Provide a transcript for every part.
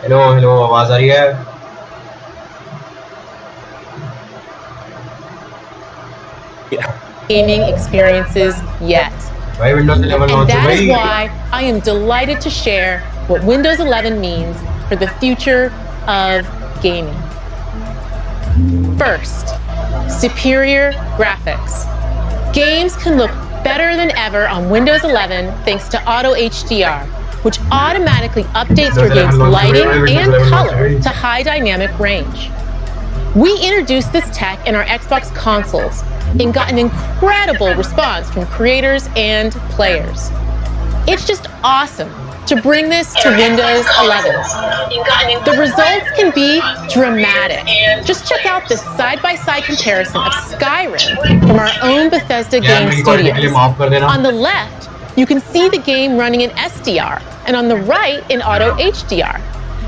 Hello hello आवाज आ रही है? Gaming experiences yet. भाई Windows 11 And launch that हो is गई। why I am delighted to share what Windows 11 means for the future of gaming. First, superior graphics. Games can look better than ever on Windows 11 thanks to Auto HDR, which automatically updates your game's lighting and color to high dynamic range. We introduced this tech in our Xbox consoles and got an incredible response from creators and players. It's just awesome to bring this to Windows 11. The results can be dramatic. Just check out this side-by-side comparison of Skyrim from our own Bethesda game studios. On the left, you can see the game running in SDR, and on the right in Auto HDR.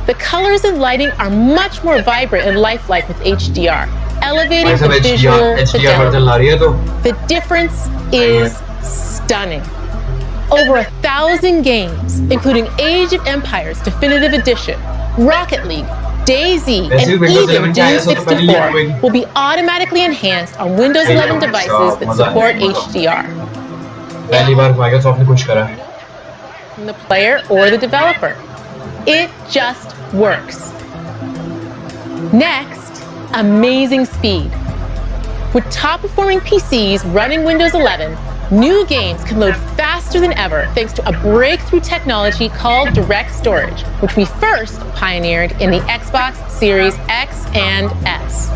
The colors and lighting are much more vibrant and lifelike with HDR, elevating the visual fidelity. The difference is stunning. Over 1,000 games, including Age of Empires Definitive Edition, Rocket League, DayZ, and even Doom 64 will be automatically enhanced on Windows 11 devices that support HDR. पहली बार Microsoft ने कुछ करा है। From the player or the developer. It just works. Next, amazing speed. With top-performing PCs running Windows 11, new games can load faster than ever thanks to a breakthrough technology called direct storage, which we first pioneered in the Xbox Series X and S.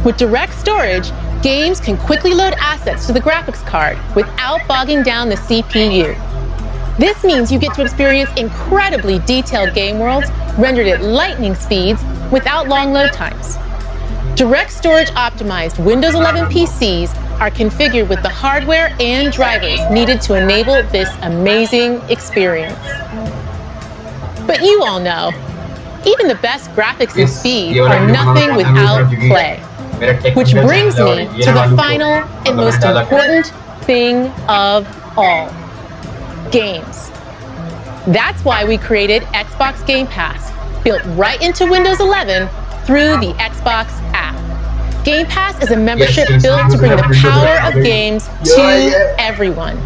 With direct storage, games can quickly load assets to the graphics card without bogging down the CPU. This means you get to experience incredibly detailed game worlds rendered at lightning speeds without long load times. Direct storage optimized Windows 11 PCs are configured with the hardware and drivers needed to enable this amazing experience. But you all know, even the best graphics and speed are nothing without play. Which brings me to the final and most important thing of all. Games. That's why we created Xbox Game Pass, built right into Windows 11 through the Xbox app. Game Pass is a membership built to bring the power of games to everyone.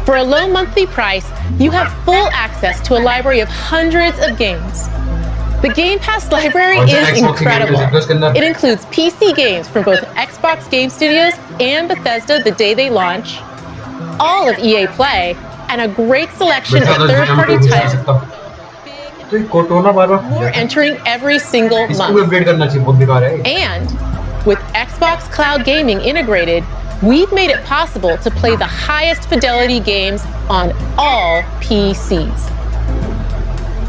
For a low monthly price, you have full access to a library of hundreds of games. The Game Pass library is incredible. It includes PC games from both Xbox Game Studios and Bethesda the day they launch, all of EA Play, and a great selection of third-party titles. More entering every single month. And with Xbox Cloud Gaming integrated, we've made it possible to play the highest fidelity games on all PCs.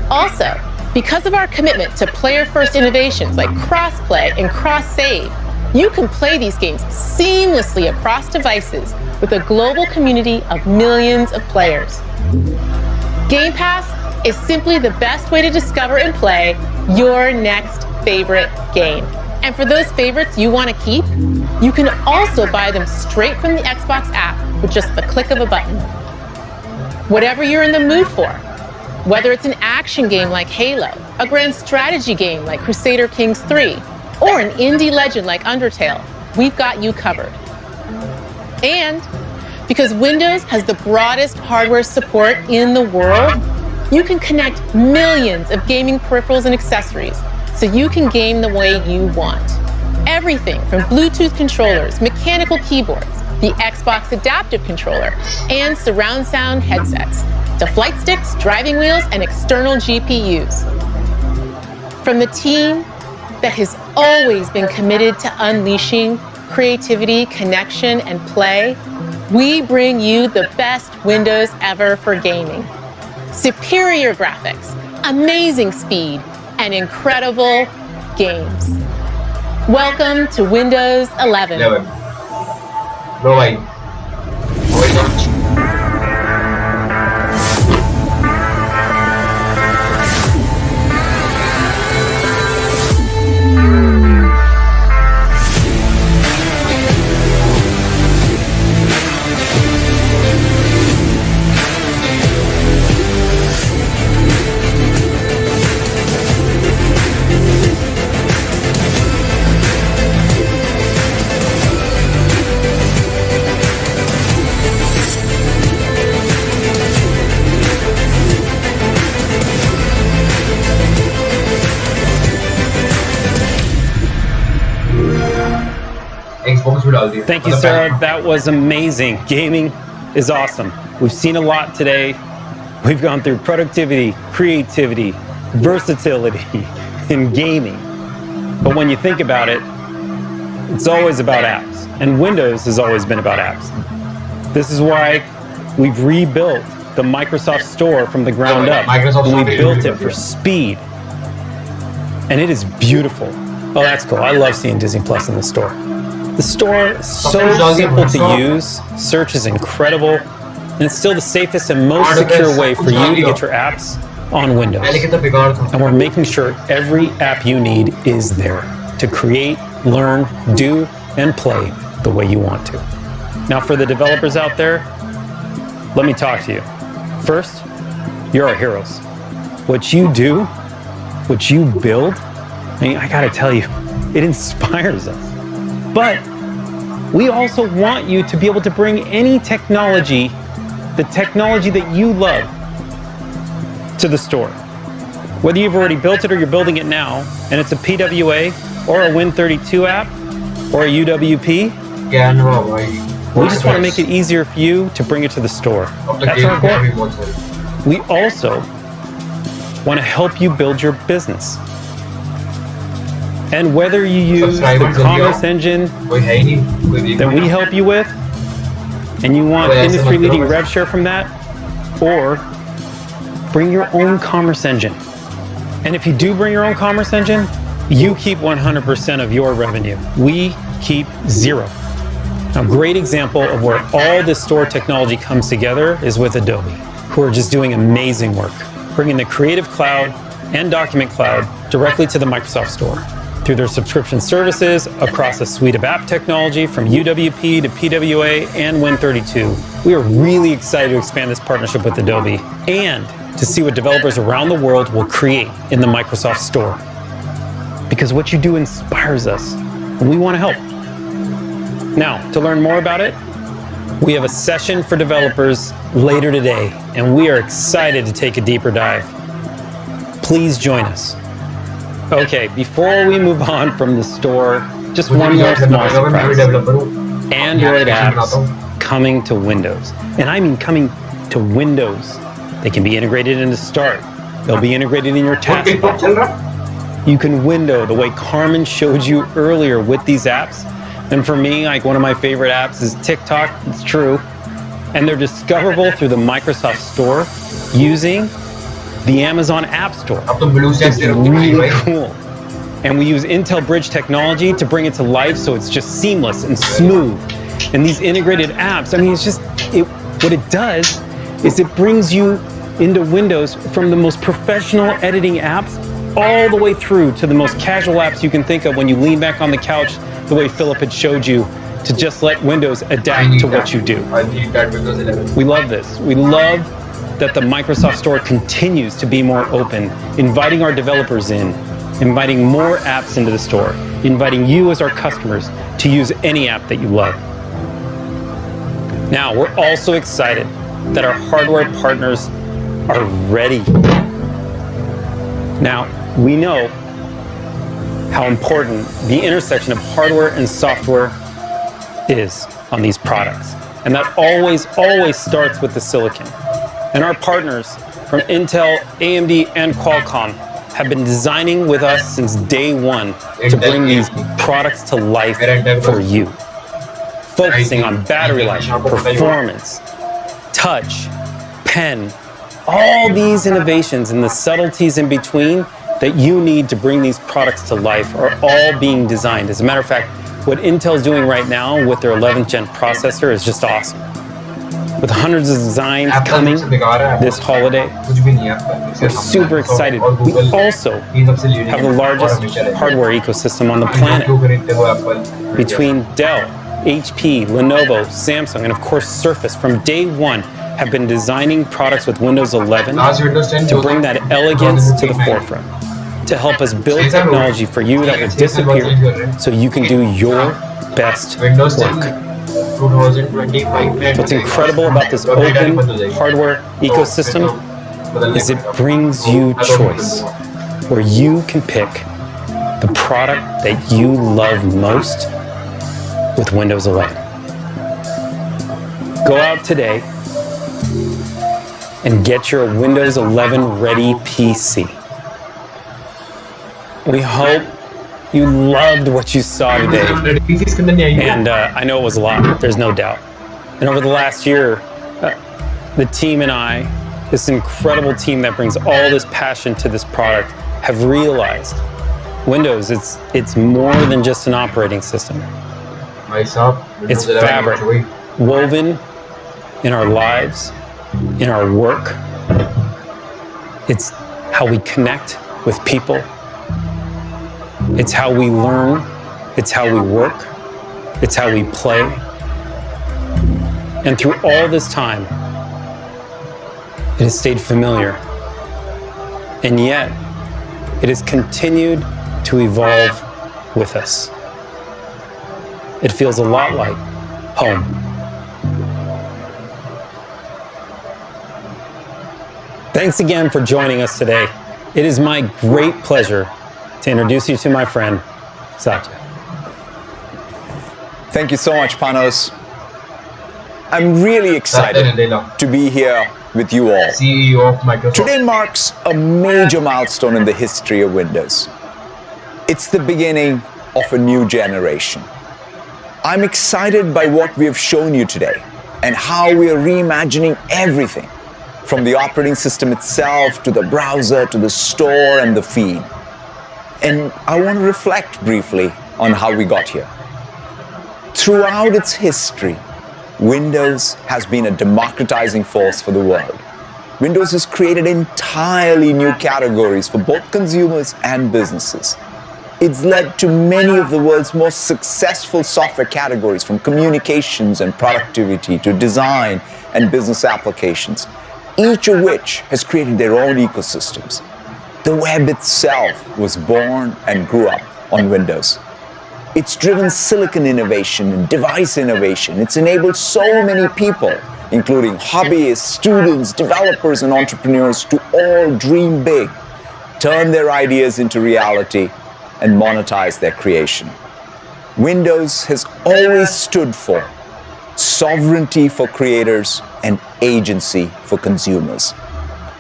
Also, because of our commitment to player-first innovations like cross-play and cross-save, you can play these games seamlessly across devices with a global community of millions of players. Game Pass is simply the best way to discover and play your next favorite game. And for those favorites you want to keep, you can also buy them straight from the Xbox app with just the click of a button. Whatever you're in the mood for, whether it's an action game like Halo, a grand strategy game like Crusader Kings 3, or an indie legend like Undertale, we've got you covered. And because Windows has the broadest hardware support in the world, you can connect millions of gaming peripherals and accessories so you can game the way you want. Everything from Bluetooth controllers, mechanical keyboards, the Xbox Adaptive Controller, and surround sound headsets, to flight sticks, driving wheels, and external GPUs. From the team that has always been committed to unleashing creativity, connection, and play, we bring you the best Windows ever for gaming. Superior graphics, amazing speed, and incredible games. Welcome to Windows 11. No, bhai. Xbox भी डाल दिया। Thank you, Sarah. That was amazing. Gaming is awesome. We've seen a lot today. We've gone through productivity, creativity, versatility in gaming. But when you think about it, it's always about apps. And Windows has always been about apps. This is why we've rebuilt the Microsoft Store from the ground up. And we built it for speed. And it is beautiful. Oh, that's cool. I love seeing Disney Plus in the store. The store is so simple to use. Search is incredible. And it's still the safest and most secure way for you to get your apps on Windows. And we're making sure every app you need is there to create, learn, do, and play the way you want to. Now, for the developers out there, let me talk to you. First, you're our heroes. What you do, what you build, I mean, I gotta tell you, it inspires us. But we also want you to be able to bring any technology, the technology that you love, to the store. Whether you've already built it or you're building it now, and it's a PWA or a Win32 app or a UWP, we just want to make it easier for you to bring it to the store. That's our goal. We also want to help you build your business. And whether you use the commerce engine that we help you with, and you want industry-leading rev share from that, or bring your own commerce engine. And if you do bring your own commerce engine, you keep 100% of your revenue. We keep 0. A great example of where all this store technology comes together is with Adobe, who are just doing amazing work, bringing the Creative Cloud and Document Cloud directly to the Microsoft Store. Through their subscription services across a suite of app technology from UWP to PWA and Win32. We are really excited to expand this partnership with Adobe and to see what developers around the world will create in the Microsoft Store. Because what you do inspires us, and we want to help. Now, to learn more about it, we have a session for developers later today, and we are excited to take a deeper dive. Please join us. Okay, before we move on from the store, just one more small surprise. Android apps coming to Windows. And I mean coming to Windows. They can be integrated into Start. They'll be integrated in your taskbar. You can window the way Carmen showed you earlier with these apps. And for me, like one of my favorite apps is TikTok, it's true. And they're discoverable through the Microsoft Store using the Amazon App Store. It's really cool. And we use Intel Bridge technology to bring it to life so it's just seamless and smooth. And these integrated apps, I mean, it's just, what it does is it brings you into Windows from the most professional editing apps all the way through to the most casual apps you can think of when you lean back on the couch, the way Philip had showed you, to just let Windows adapt to what you do. We love this. We love that the Microsoft Store continues to be more open, inviting our developers in, inviting more apps into the store, inviting you as our customers to use any app that you love. Now, we're also excited that our hardware partners are ready. Now, we know how important the intersection of hardware and software is on these products. And that always starts with the silicon. And our partners from Intel, AMD, and Qualcomm have been designing with us since day one to bring these products to life for you. Focusing on battery life, performance, touch, pen, all these innovations and the subtleties in between that you need to bring these products to life are all being designed. As a matter of fact, what Intel's doing right now with their 11th gen processor is just awesome. With hundreds of designs coming this holiday, we're super excited. We also have the largest hardware ecosystem on the planet. Between Dell, HP, Lenovo, Samsung, and of course Surface, from day one, have been designing products with Windows 11 to bring that elegance to the forefront, to help us build technology for you that will disappear so you can do your best work. What's incredible about this open hardware ecosystem is it brings you choice, where you can pick the product that you love most with Windows 11. Go out today and get your Windows 11 ready PC. We hope you loved what you saw today. And I know it was a lot, there's no doubt. And over the last year, the team and I, this incredible team that brings all this passion to this product, have realized Windows, it's more than just an operating system. It's fabric, woven in our lives, in our work. It's how we connect with people. It's how we learn. It's how we work. It's how we play. And through all this time, it has stayed familiar. And yet, it has continued to evolve with us. It feels a lot like home. Thanks again for joining us today. It is my great pleasure to introduce you to my friend, Satya. Thank you so much, Panos. I'm really excited to be here with you all. CEO of Microsoft. Today marks a major milestone in the history of Windows. It's the beginning of a new generation. I'm excited by what we have shown you today and how we are reimagining everything, from the operating system itself to the browser to the store and the feed. And I want to reflect briefly on how we got here. Throughout its history, Windows has been a democratizing force for the world. Windows has created entirely new categories for both consumers and businesses. It's led to many of the world's most successful software categories, from communications and productivity to design and business applications, each of which has created their own ecosystems. The web itself was born and grew up on Windows. It's driven silicon innovation and device innovation. It's enabled so many people, including hobbyists, students, developers, and entrepreneurs, to all dream big, turn their ideas into reality, and monetize their creation. Windows has always stood for sovereignty for creators and agency for consumers.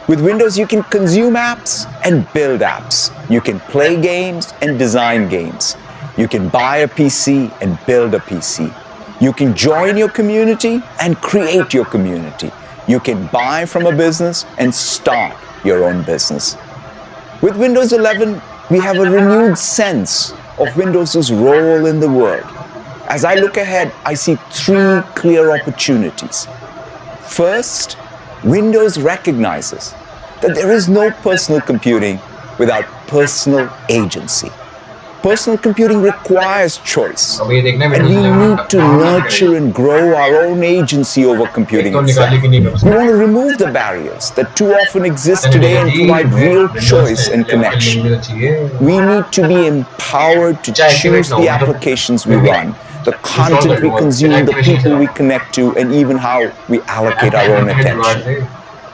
With Windows, you can consume apps and build apps. You can play games and design games. You can buy a PC and build a PC. You can join your community and create your community. You can buy from a business and start your own business. With Windows 11, we have a renewed sense of Windows' role in the world. As I look ahead, I see three clear opportunities. First, Windows recognizes that there is no personal computing without personal agency. Personal computing requires choice, and we need to nurture and grow our own agency over computing itself. We want to remove the barriers that too often exist today and provide real choice and connection. We need to be empowered to choose the applications we run, the content we consume, the people we connect to, and even how we allocate our own attention.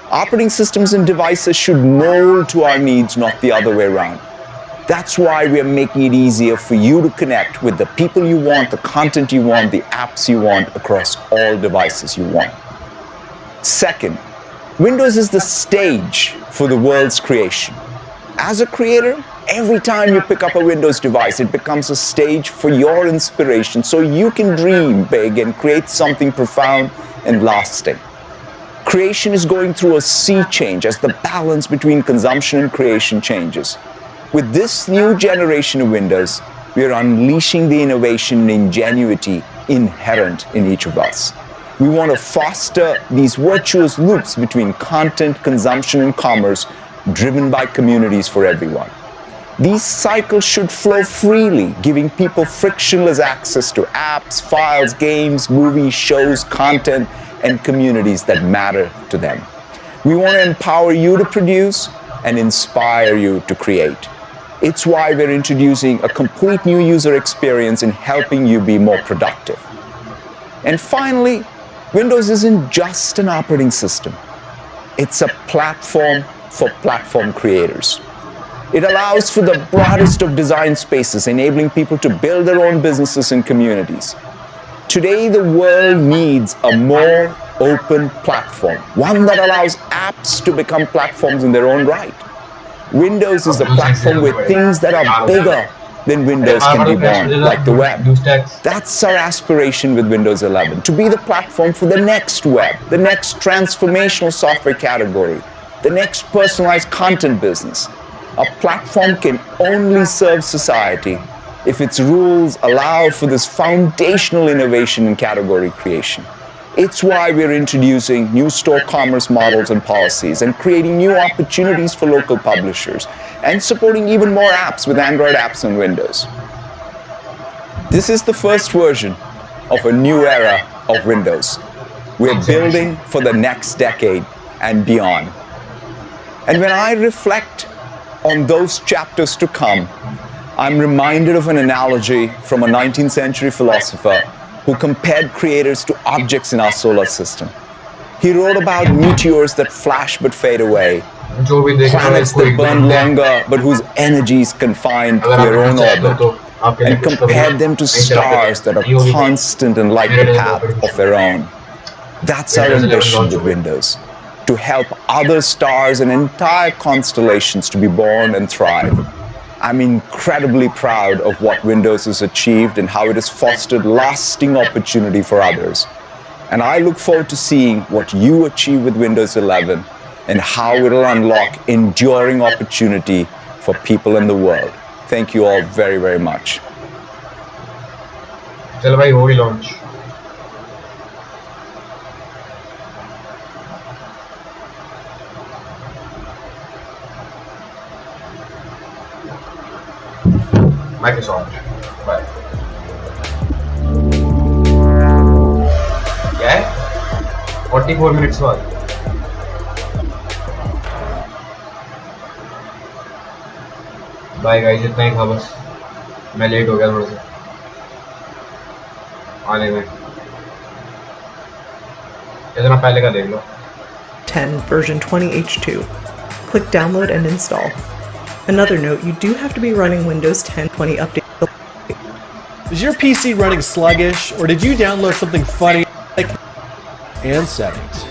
Operating systems and devices should mold to our needs, not the other way around. That's why we are making it easier for you to connect with the people you want, the content you want, the apps you want across all devices you want. Second, Windows is the stage for the world's creation. As a creator, every time you pick up a Windows device, it becomes a stage for your inspiration, so you can dream big and create something profound and lasting. Creation is going through a sea change as the balance between consumption and creation changes. With this new generation of Windows, we are unleashing the innovation and ingenuity inherent in each of us. We want to foster these virtuous loops between content, consumption, and commerce, driven by communities for everyone. These cycles should flow freely, giving people frictionless access to apps, files, games, movies, shows, content, and communities that matter to them. We want to empower you to produce and inspire you to create. It's why we're introducing a complete new user experience in helping you be more productive. And finally, Windows isn't just an operating system. It's a platform for platform creators. It allows for the broadest of design spaces, enabling people to build their own businesses and communities. Today, the world needs a more open platform, one that allows apps to become platforms in their own right. Windows is a platform where things that are bigger than Windows can be born, like the web. That's our aspiration with Windows 11, to be the platform for the next web, the next transformational software category, the next personalized content business. A platform can only serve society if its rules allow for this foundational innovation in category creation. It's why we're introducing new store commerce models and policies and creating new opportunities for local publishers and supporting even more apps with Android apps on Windows. This is the first version of a new era of Windows. We're building for the next decade and beyond. And when I reflect on those chapters to come, I'm reminded of an analogy from a 19th century philosopher who compared creators to objects in our solar system. He wrote about meteors that flash but fade away, planets that burn longer but whose energy is confined to their own orbit, and compared them to stars that are constant and light the path of their own. That's our ambition with Windows, to help other stars and entire constellations to be born and thrive. I'm incredibly proud of what Windows has achieved and how it has fostered lasting opportunity for others. And I look forward to seeing what you achieve with Windows 11 and how it will unlock enduring opportunity for people in the world. Thank you all very, very much. चल भाई हो गई launch. Microsoft. Bye. क्या है? 44 minutes बाद. Bye guys, इतना ही था बस. मैं लेट हो गया थोड़ा सा. आने में. इतना पहले का देख लो. 10 version 20H2. Click download and install. Another note, you do have to be running Windows 10 20 update. Is your PC running sluggish, or did you download something funny like and settings?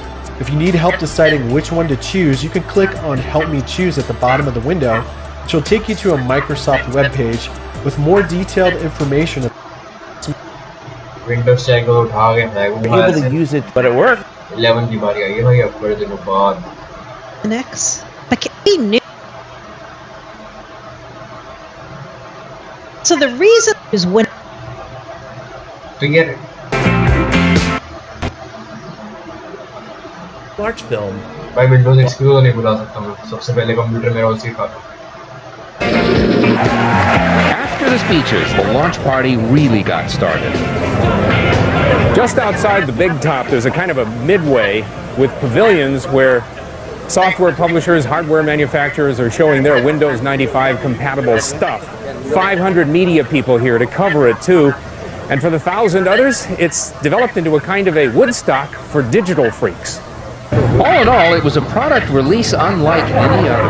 If you need help deciding which one to choose, you can click on Help Me Choose at the bottom of the window, which will take you to a Microsoft web page with more detailed information. Windows check को उठा के फेंक Be able to use it, but it worked. 11 की बारी आई है भाई अब बड़े दिनों बाद. Next, like he knew. So the reason is when. तो ये Large film. भाई Windows XP को तो नहीं बुला सकता मैं. सबसे पहले कंप्यूटर मेरा उसी का था. After the speeches, the launch party really got started. Just outside the big top, there's a kind of a midway with pavilions where software publishers, hardware manufacturers are showing their Windows 95 compatible stuff. 500 media people here to cover it too. And for the 1,000 others, it's developed into a kind of a Woodstock for digital freaks. All in all, it was a product release unlike any other.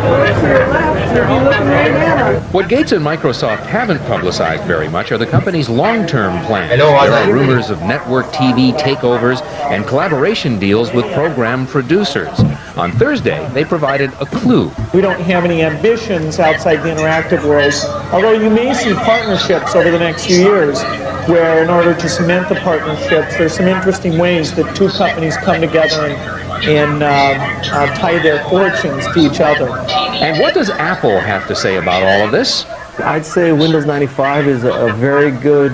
What Gates and Microsoft haven't publicized very much are the company's long-term plans. There are rumors of network TV takeovers and collaboration deals with program producers. On Thursday, they provided a clue. We don't have any ambitions outside the interactive world, although you may see partnerships over the next few years where in order to cement the partnerships, there's some interesting ways that two companies come together and tie their fortunes to each other. And what does Apple have to say about all of this? I'd say Windows 95 is a very good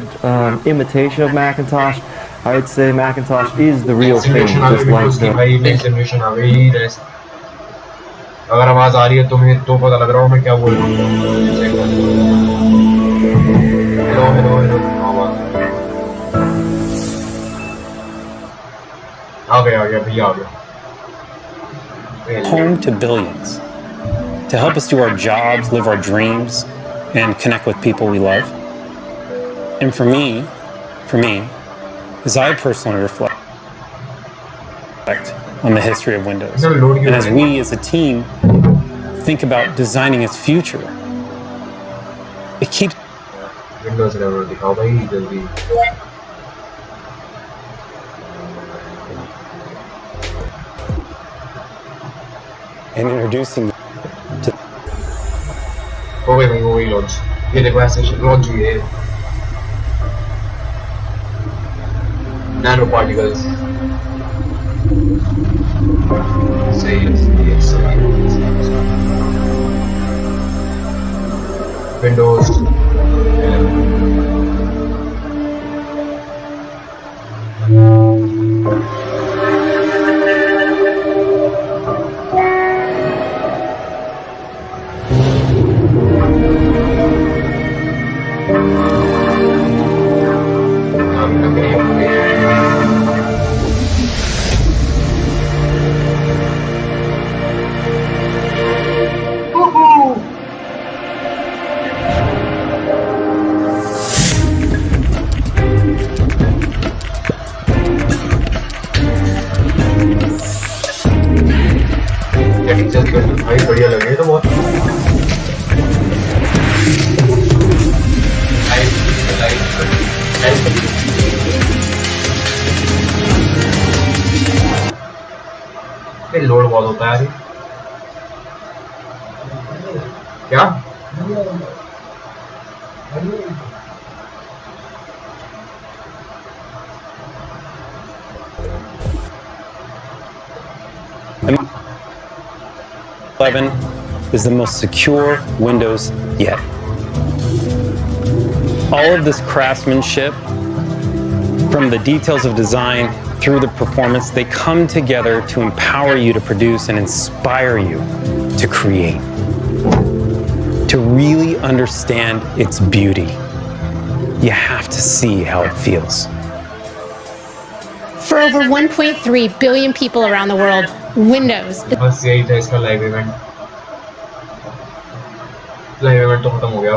imitation of Macintosh. I would say Macintosh is the real thing, just like the... अगर आवाज आ रही है तुम्हें तो पता लग रहा हो मैं क्या बोल रहा हूँ. हेलो आ गया भैया आ गया. Home to billions, to help us do our jobs, live our dreams, and connect with people we love. And for me, as I personally reflect on the history of Windows, and as we as a team think about designing its future, it keeps... Windows never दिखाओ भाई जल्दी. and introducing you to हो गई launch. ये देखो ऐसे launch हुई है नैनो पार्टिकल्स। सही है विंडोज भाई बढ़िया लगे तो बहुत लोड बहुत होता है क्या is the most secure Windows yet. All of this craftsmanship, from the details of design through the performance, they come together to empower you to produce and inspire you to create, to really understand its beauty. You have to see how it feels. For over 1.3 billion people around the world, Windows. बस यही था इसका live event तो खत्म हो गया।